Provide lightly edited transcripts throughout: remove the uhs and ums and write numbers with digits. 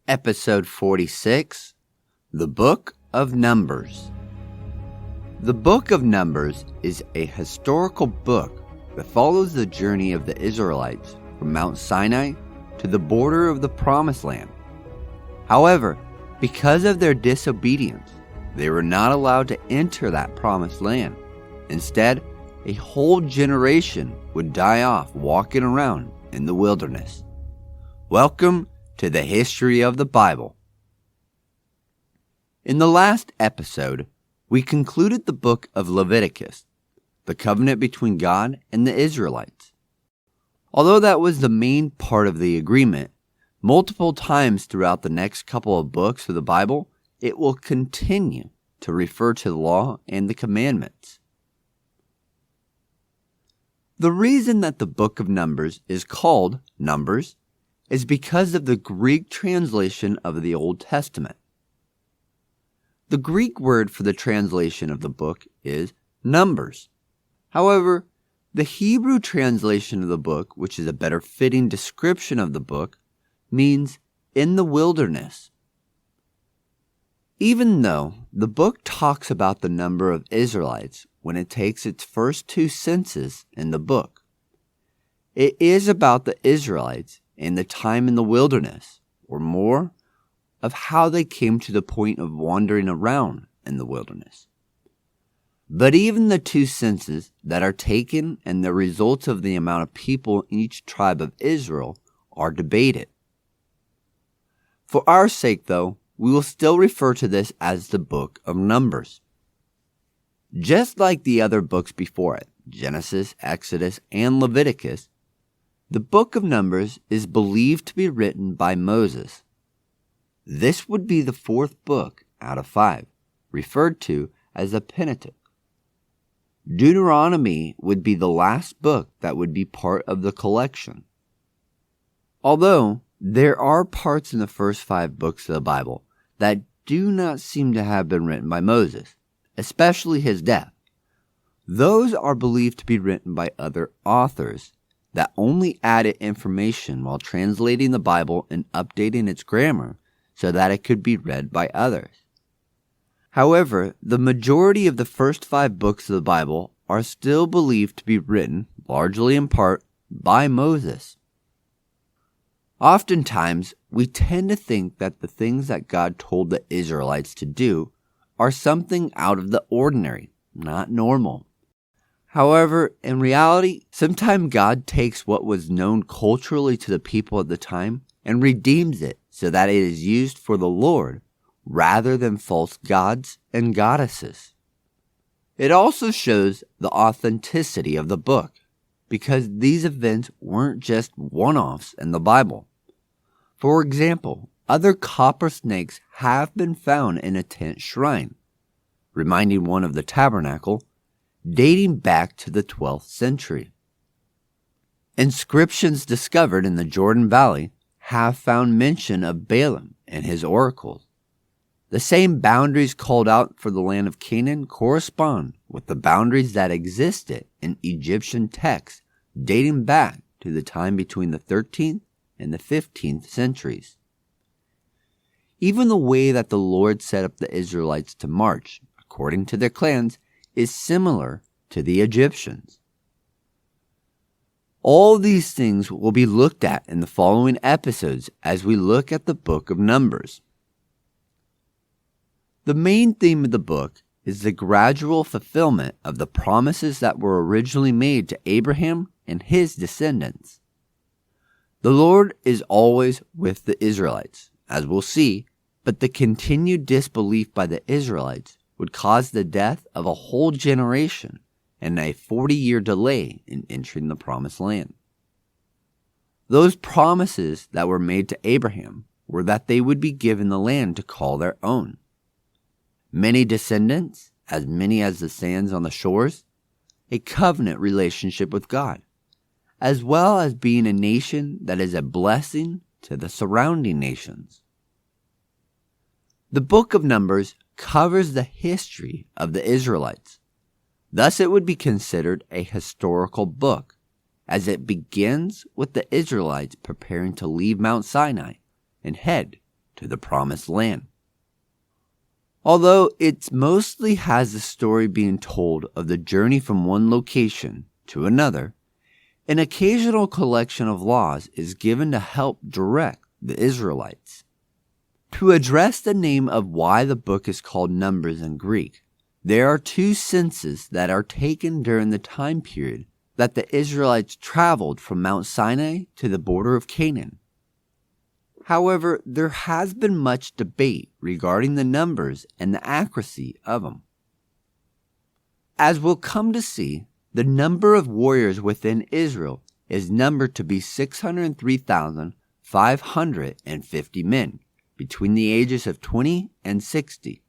Episode 46, The Book of Numbers. The Book of Numbers is a historical book that follows the journey of the Israelites from Mount Sinai to the border of the Promised Land. However, because of their disobedience, they were not allowed to enter that Promised Land. Instead, a whole generation would die off walking around in the wilderness. Welcome to the history of the Bible. In the last episode, we concluded the book of Leviticus, the covenant between God and the Israelites. Although that was the main part of the agreement, multiple times throughout the next couple of books of the Bible, it will continue to refer to the law and the commandments. The reason that the book of Numbers is called Numbers is because of the Greek translation of the Old Testament. The Greek word for the translation of the book is Numbers. However, the Hebrew translation of the book, which is a better fitting description of the book, means in the wilderness. Even though the book talks about the number of Israelites when it takes its first two census in the book, it is about the Israelites and the time in the wilderness, or more, of how they came to the point of wandering around in the wilderness. But even the two censuses that are taken and the results of the amount of people in each tribe of Israel are debated. For our sake, though, we will still refer to this as the Book of Numbers. Just like the other books before it, Genesis, Exodus, and Leviticus, the Book of Numbers is believed to be written by Moses. This would be the fourth book out of 5, referred to as the Pentateuch. Deuteronomy would be the last book that would be part of the collection. Although there are parts in the first 5 books of the Bible that do not seem to have been written by Moses, especially his death, those are believed to be written by other authors that only added information while translating the Bible and updating its grammar so that it could be read by others. However, the majority of the first 5 books of the Bible are still believed to be written, largely in part, by Moses. Oftentimes, we tend to think that the things that God told the Israelites to do are something out of the ordinary, not normal. However, in reality, sometimes God takes what was known culturally to the people at the time and redeems it so that it is used for the Lord rather than false gods and goddesses. It also shows the authenticity of the book because these events weren't just one-offs in the Bible. For example, other copper snakes have been found in a tent shrine, reminding one of the tabernacle, dating back to the 12th century. Inscriptions discovered in the Jordan Valley have found mention of Balaam and his oracles. The same boundaries called out for the land of Canaan correspond with the boundaries that existed in Egyptian texts dating back to the time between the 13th and the 15th centuries. Even the way that the Lord set up the Israelites to march, according to their clans, is similar to the Egyptians. All these things will be looked at in the following episodes as we look at the book of Numbers. The main theme of the book is the gradual fulfillment of the promises that were originally made to Abraham and his descendants. The Lord is always with the Israelites, as we'll see, but the continued disbelief by the Israelites would cause the death of a whole generation and a 40-year delay in entering the Promised Land. Those promises that were made to Abraham were that they would be given the land to call their own. Many descendants, as many as the sands on the shores, a covenant relationship with God, as well as being a nation that is a blessing to the surrounding nations. The book of Numbers covers the history of the Israelites. Thus, it would be considered a historical book, as it begins with the Israelites preparing to leave Mount Sinai and head to the promised land. Although it mostly has the story being told of the journey from one location to another, an occasional collection of laws is given to help direct the Israelites. To address the name of why the book is called Numbers in Greek, there are two censuses that are taken during the time period that the Israelites traveled from Mount Sinai to the border of Canaan. However, there has been much debate regarding the numbers and the accuracy of them. As we'll come to see, the number of warriors within Israel is numbered to be 603,550 men between the ages of 20 and 60.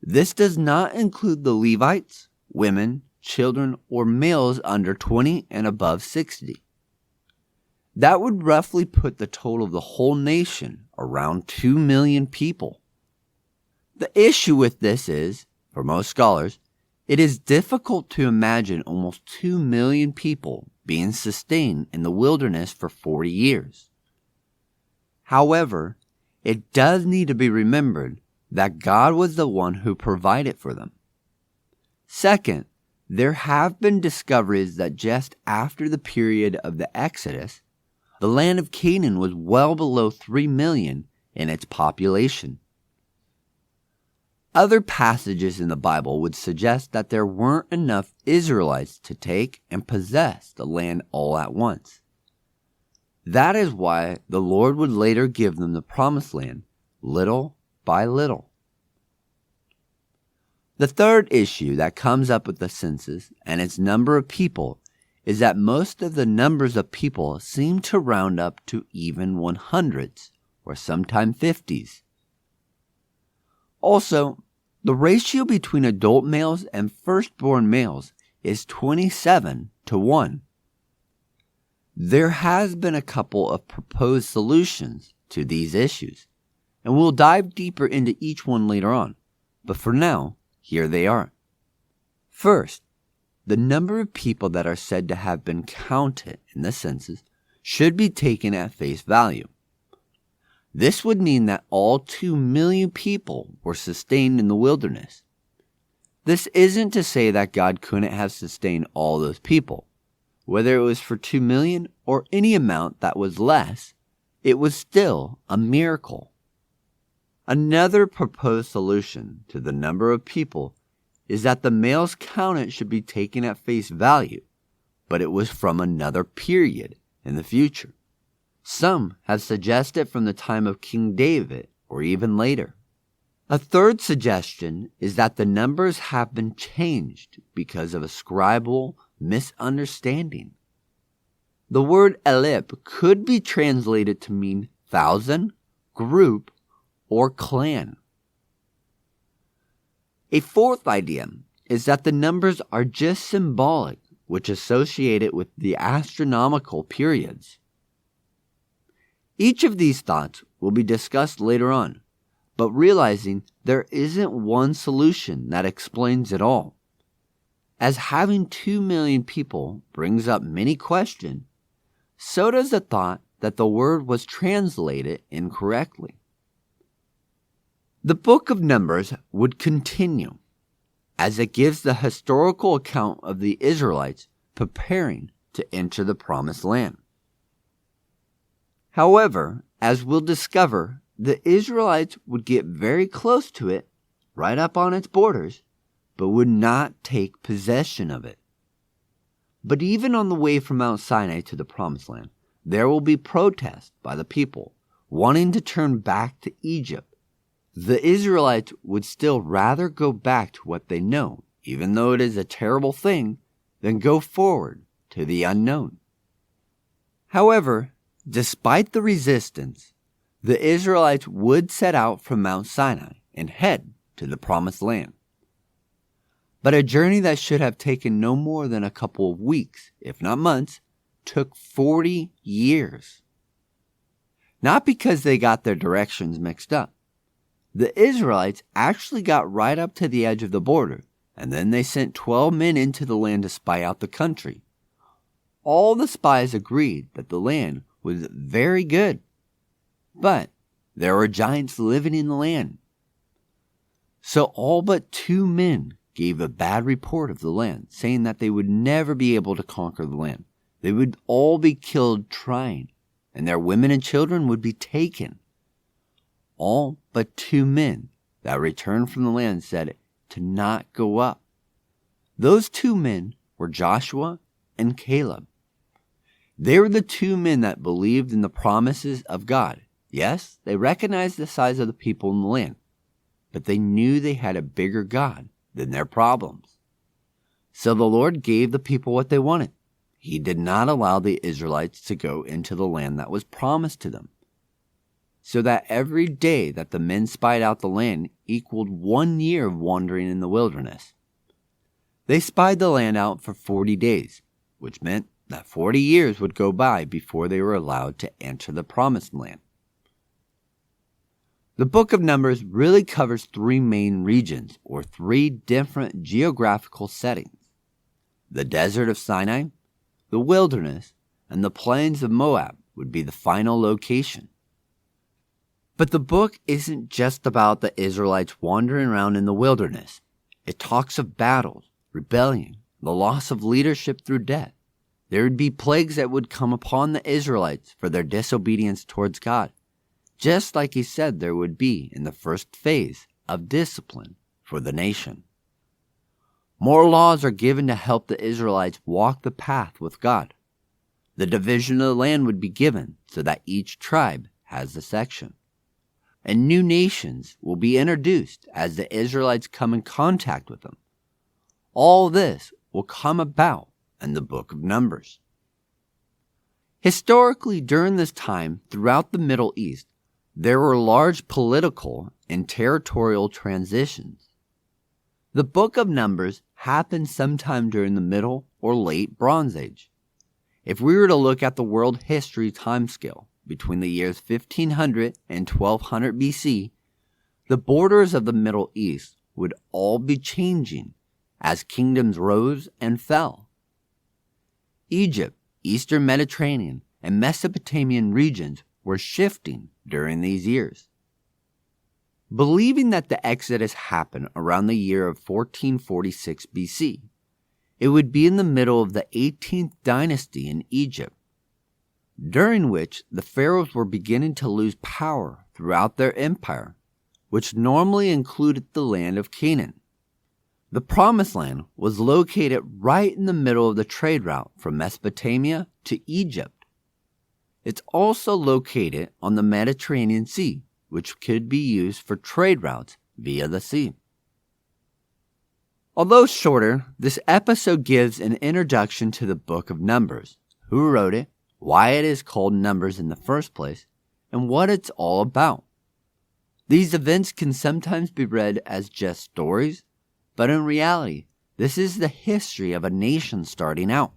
This does not include the Levites, women, children, or males under 20 and above 60. That would roughly put the total of the whole nation around 2 million people. The issue with this is, for most scholars, it is difficult to imagine almost 2 million people being sustained in the wilderness for 40 years. However, it does need to be remembered that God was the one who provided for them. Second, there have been discoveries that just after the period of the Exodus, the land of Canaan was well below 3 million in its population. Other passages in the Bible would suggest that there weren't enough Israelites to take and possess the land all at once. That is why the Lord would later give them the promised land, little by little. The third issue that comes up with the census and its number of people is that most of the numbers of people seem to round up to even 100s or sometimes 50s. Also, the ratio between adult males and firstborn males is 27-1. There has been a couple of proposed solutions to these issues, and we'll dive deeper into each one later on, but for now, here they are. First, the number of people that are said to have been counted in the census should be taken at face value. This would mean that all 2 million people were sustained in the wilderness. This isn't to say that God couldn't have sustained all those people. Whether it was for 2 million or any amount that was less, it was still a miracle. Another proposed solution to the number of people is that the males counted should be taken at face value, but it was from another period in the future. Some have suggested from the time of King David or even later. A third suggestion is that the numbers have been changed because of a scribal misunderstanding. The word elip could be translated to mean thousand, group, or clan. A fourth idea is that the numbers are just symbolic, which associate it with the astronomical periods. Each of these thoughts will be discussed later on, but realizing there isn't one solution that explains it all. As having 2 million people brings up many questions, so does the thought that the word was translated incorrectly. The book of Numbers would continue, as it gives the historical account of the Israelites preparing to enter the promised land. However, as we'll discover, the Israelites would get very close to it, right up on its borders, but would not take possession of it. But even on the way from Mount Sinai to the promised land, there will be protests by the people wanting to turn back to Egypt. The Israelites would still rather go back to what they know, even though it is a terrible thing, than go forward to the unknown. However, despite the resistance, the Israelites would set out from Mount Sinai and head to the promised land. But a journey that should have taken no more than a couple of weeks, if not months, took 40 years. Not because they got their directions mixed up. The Israelites actually got right up to the edge of the border, and then they sent 12 men into the land to spy out the country. All the spies agreed that the land was very good. But there were giants living in the land. So all but 2 men gave a bad report of the land, saying that they would never be able to conquer the land. They would all be killed trying, and their women and children would be taken. All but 2 men that returned from the land said to not go up. Those 2 men were Joshua and Caleb. They were the 2 men that believed in the promises of God. Yes, they recognized the size of the people in the land, but they knew they had a bigger God than their problems. So the Lord gave the people what they wanted. He did not allow the Israelites to go into the land that was promised to them, so that every day that the men spied out the land equaled 1 year of wandering in the wilderness. They spied the land out for 40 days, which meant that 40 years would go by before they were allowed to enter the promised land. The book of Numbers really covers 3 main regions, or 3 different geographical settings: the desert of Sinai, the wilderness, and the plains of Moab would be the final location. But the book isn't just about the Israelites wandering around in the wilderness. It talks of battles, rebellion, the loss of leadership through death. There would be plagues that would come upon the Israelites for their disobedience towards God, just like he said there would be in the first phase of discipline for the nation. More laws are given to help the Israelites walk the path with God. The division of the land would be given so that each tribe has a section. And new nations will be introduced as the Israelites come in contact with them. All this will come about in the book of Numbers. Historically, during this time, throughout the Middle East, there were large political and territorial transitions. The book of Numbers happened sometime during the Middle or Late Bronze Age. If we were to look at the world history timescale between the years 1500 and 1200 BC, the borders of the Middle East would all be changing as kingdoms rose and fell. Egypt, Eastern Mediterranean, and Mesopotamian regions were shifting during these years. Believing that the Exodus happened around the year of 1446 BC, it would be in the middle of the 18th dynasty in Egypt, during which the pharaohs were beginning to lose power throughout their empire, which normally included the land of Canaan. The Promised Land was located right in the middle of the trade route from Mesopotamia to Egypt. It's also located on the Mediterranean Sea, which could be used for trade routes via the sea. Although shorter, this episode gives an introduction to the book of Numbers, who wrote it, why it is called Numbers in the first place, and what it's all about. These events can sometimes be read as just stories, but in reality, this is the history of a nation starting out.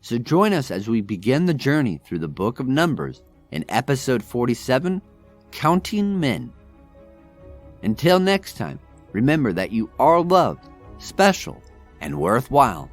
So join us as we begin the journey through the book of Numbers in episode 47, Counting Men. Until next time, remember that you are loved, special, and worthwhile.